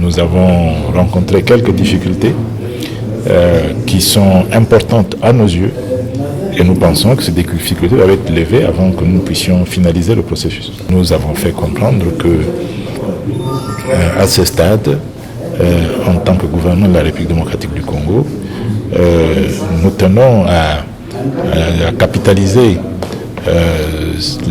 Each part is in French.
nous avons rencontré quelques difficultés qui sont importantes à nos yeux et nous pensons que ces difficultés doivent être levées avant que nous puissions finaliser le processus. Nous avons fait comprendre que à ce stade, en tant que gouvernement de la République démocratique du Congo, nous tenons à capitaliser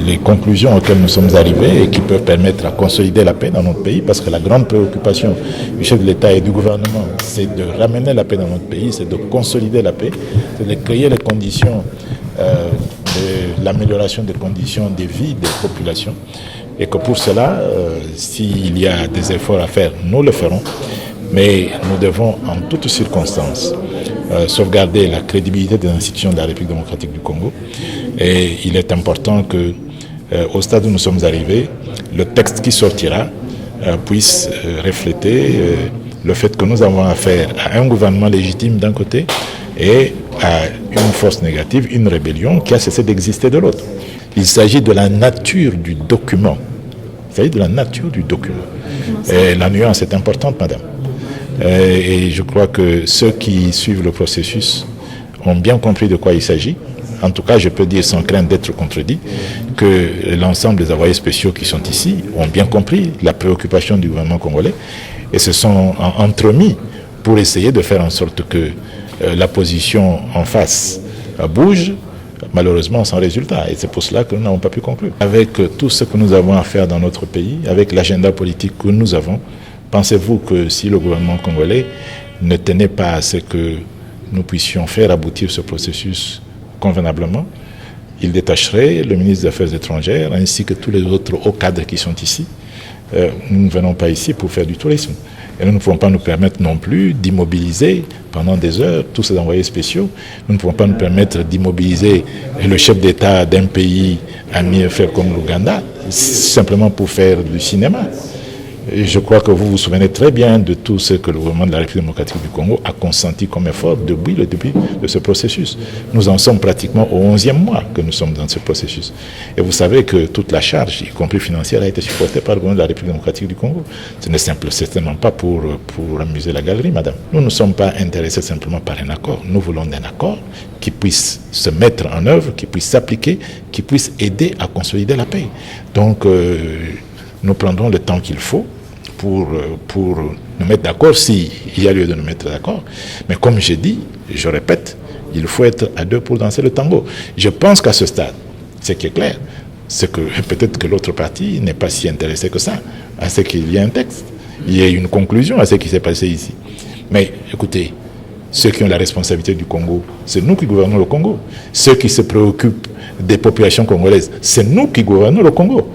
les conclusions auxquelles nous sommes arrivés et qui peuvent permettre à consolider la paix dans notre pays, parce que la grande préoccupation du chef de l'État et du gouvernement, c'est de ramener la paix dans notre pays, c'est de consolider la paix, c'est de créer les conditions de l'amélioration des conditions de vie des populations, et que pour cela, s'il y a des efforts à faire, nous le ferons, mais nous devons en toutes circonstances sauvegarder la crédibilité des institutions de la République démocratique du Congo. Et il est important que, au stade où nous sommes arrivés, le texte qui sortira puisse refléter le fait que nous avons affaire à un gouvernement légitime d'un côté et à une force négative, une rébellion qui a cessé d'exister de l'autre. Il s'agit de la nature du document. Il s'agit de la nature du document. Et la nuance est importante, madame. Et je crois que ceux qui suivent le processus ont bien compris de quoi il s'agit. En tout cas, je peux dire sans crainte d'être contredit que l'ensemble des envoyés spéciaux qui sont ici ont bien compris la préoccupation du gouvernement congolais et se sont entremis pour essayer de faire en sorte que la position en face bouge, malheureusement sans résultat. Et c'est pour cela que nous n'avons pas pu conclure. Avec tout ce que nous avons à faire dans notre pays, avec l'agenda politique que nous avons, pensez-vous que si le gouvernement congolais ne tenait pas à ce que nous puissions faire aboutir ce processus convenablement, il détacherait le ministre des Affaires étrangères ainsi que tous les autres hauts cadres qui sont ici. Nous ne venons pas ici pour faire du tourisme. Et nous ne pouvons pas nous permettre non plus d'immobiliser pendant des heures tous ces envoyés spéciaux. Nous ne pouvons pas nous permettre d'immobiliser le chef d'État d'un pays ami frère comme l'Ouganda simplement pour faire du cinéma. Et je crois que vous vous souvenez très bien de tout ce que le gouvernement de la République démocratique du Congo a consenti comme effort depuis le début de ce processus. Nous en sommes pratiquement au 11e mois que nous sommes dans ce processus. Et vous savez que toute la charge, y compris financière, a été supportée par le gouvernement de la République démocratique du Congo. Ce n'est certainement pas pour amuser la galerie, madame. Nous ne sommes pas intéressés simplement par un accord. Nous voulons un accord qui puisse se mettre en œuvre, qui puisse s'appliquer, qui puisse aider à consolider la paix. Donc, nous prendrons le temps qu'il faut pour nous mettre d'accord, s'il y a lieu de nous mettre d'accord. Mais comme j'ai dit, je répète, il faut être à deux pour danser le tango. Je pense qu'à ce stade, ce qui est clair, c'est que peut-être que l'autre partie n'est pas si intéressé que ça à ce qu'il y ait un texte, il y ait une conclusion à ce qui s'est passé ici. Mais écoutez, ceux qui ont la responsabilité du Congo, c'est nous qui gouvernons le Congo. Ceux qui se préoccupent des populations congolaises, c'est nous qui gouvernons le Congo.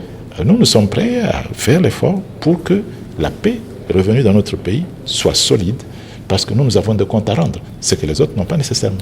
Nous sommes prêts à faire l'effort pour que la paix revenue dans notre pays soit solide, parce que nous avons des comptes à rendre, ce que les autres n'ont pas nécessairement.